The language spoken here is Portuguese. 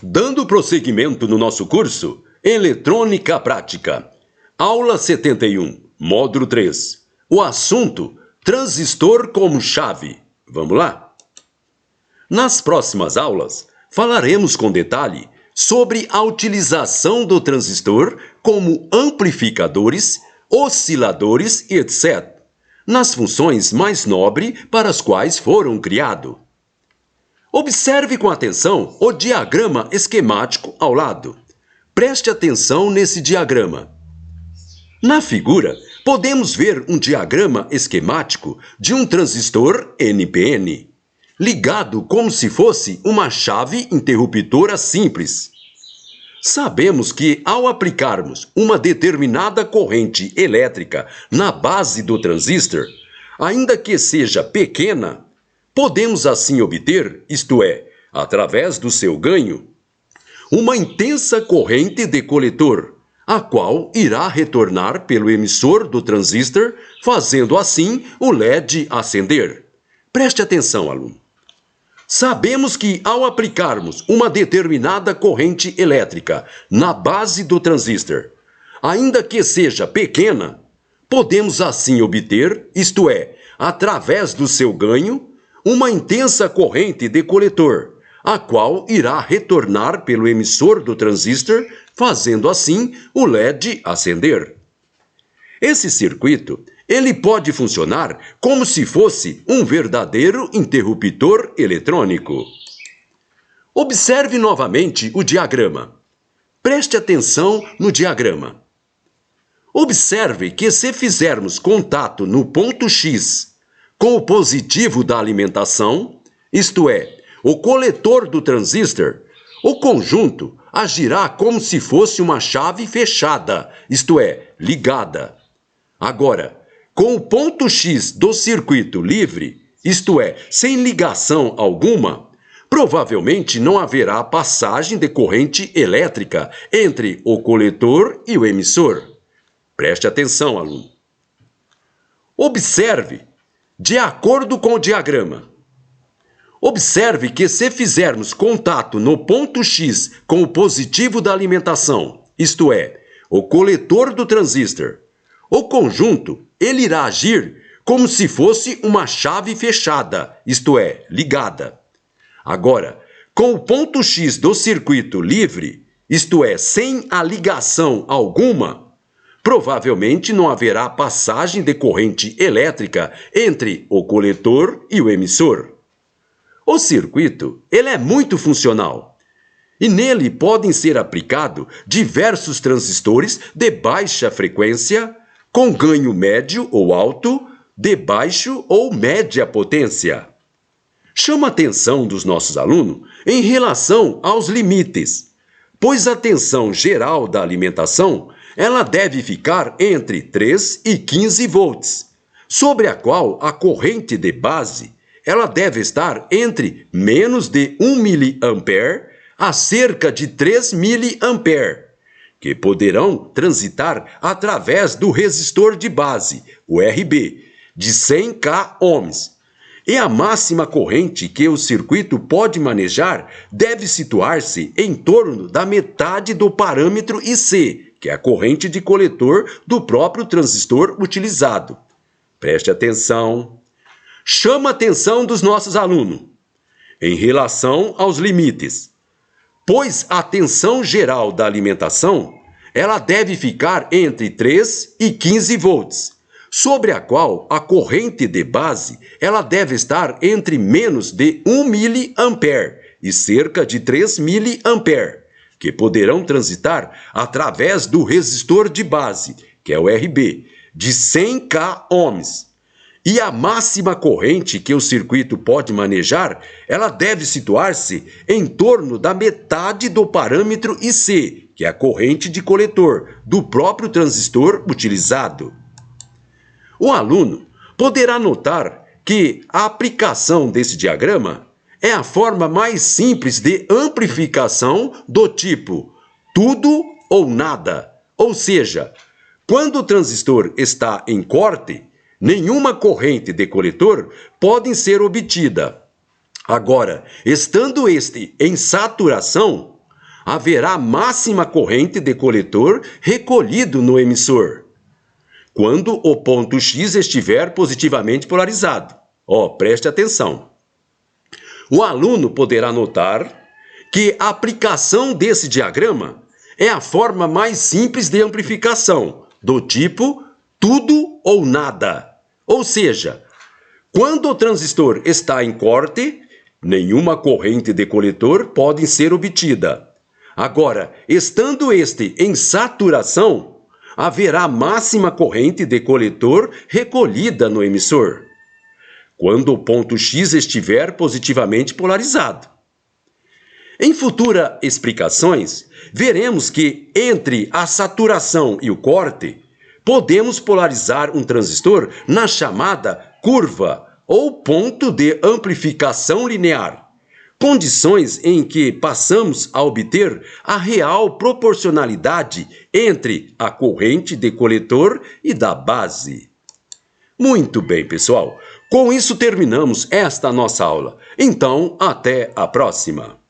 Dando prosseguimento no nosso curso, Eletrônica Prática. Aula 71, módulo 3. O assunto, transistor como chave. Vamos lá? Nas próximas aulas, falaremos com detalhe sobre a utilização do transistor como amplificadores, osciladores e etc., nas funções mais nobres para as quais foram criados. Observe com atenção o diagrama esquemático ao lado. Preste atenção nesse diagrama. Na figura, podemos ver um diagrama esquemático de um transistor NPN, ligado como se fosse uma chave interruptora simples. Sabemos que, ao aplicarmos uma determinada corrente elétrica na base do transistor, ainda que seja pequena, podemos assim obter, isto é, através do seu ganho, uma intensa corrente de coletor, a qual irá retornar pelo emissor do transistor, fazendo assim o LED acender. Preste atenção, aluno. Sabemos que, ao aplicarmos uma determinada corrente elétrica na base do transistor, ainda que seja pequena, podemos assim obter, isto é, através do seu ganho, uma intensa corrente de coletor, a qual irá retornar pelo emissor do transistor, fazendo assim o LED acender. Esse circuito, ele pode funcionar como se fosse um verdadeiro interruptor eletrônico. Observe novamente o diagrama. Preste atenção no diagrama. Observe que se fizermos contato no ponto X com o positivo da alimentação, isto é, o coletor do transistor, o conjunto agirá como se fosse uma chave fechada, isto é, ligada. Agora, com o ponto X do circuito livre, isto é, sem ligação alguma, provavelmente não haverá passagem de corrente elétrica entre o coletor e o emissor. Preste atenção, aluno. Observe, de acordo com o diagrama. Observe que se fizermos contato no ponto X com o positivo da alimentação, isto é, o coletor do transistor, o conjunto, ele irá agir como se fosse uma chave fechada, isto é, ligada. Agora, com o ponto X do circuito livre, isto é, sem a ligação alguma, provavelmente não haverá passagem de corrente elétrica entre o coletor e o emissor. O circuito, ele é muito funcional. E nele podem ser aplicados diversos transistores de baixa frequência, com ganho médio ou alto, de baixo ou média potência. Chama a atenção dos nossos alunos em relação aos limites, pois a tensão geral da alimentação, ela deve ficar entre 3 e 15 volts, sobre a qual a corrente de base, ela deve estar entre menos de 1 mA a cerca de 3 mA, que poderão transitar através do resistor de base, o RB, de 100 ohms. E a máxima corrente que o circuito pode manejar deve situar-se em torno da metade do parâmetro IC, que é a corrente de coletor do próprio transistor utilizado. Preste atenção. Chama a atenção dos nossos alunos em relação aos limites, pois a tensão geral da alimentação, ela deve ficar entre 3 e 15 volts, sobre a qual a corrente de base, ela deve estar entre menos de 1 mA e cerca de 3 mA, que poderão transitar através do resistor de base, que é o RB, de 100 ohms. E a máxima corrente que o circuito pode manejar, ela deve situar-se em torno da metade do parâmetro IC, que é a corrente de coletor do próprio transistor utilizado. O aluno poderá notar que a aplicação desse diagrama é a forma mais simples de amplificação do tipo tudo ou nada. Ou seja, quando o transistor está em corte, nenhuma corrente de coletor pode ser obtida. Agora, estando este em saturação, haverá máxima corrente de coletor recolhido no emissor, quando o ponto X estiver positivamente polarizado. Preste atenção. O aluno poderá notar que a aplicação desse diagrama é a forma mais simples de amplificação, do tipo tudo ou nada. Ou seja, quando o transistor está em corte, nenhuma corrente de coletor pode ser obtida. Agora, estando este em saturação, haverá máxima corrente de coletor recolhida no emissor, quando o ponto X estiver positivamente polarizado. Em futuras explicações, veremos que entre a saturação e o corte, podemos polarizar um transistor na chamada curva ou ponto de amplificação linear, condições em que passamos a obter a real proporcionalidade entre a corrente de coletor e da base. Muito bem, pessoal. Com isso terminamos esta nossa aula. Então, até a próxima.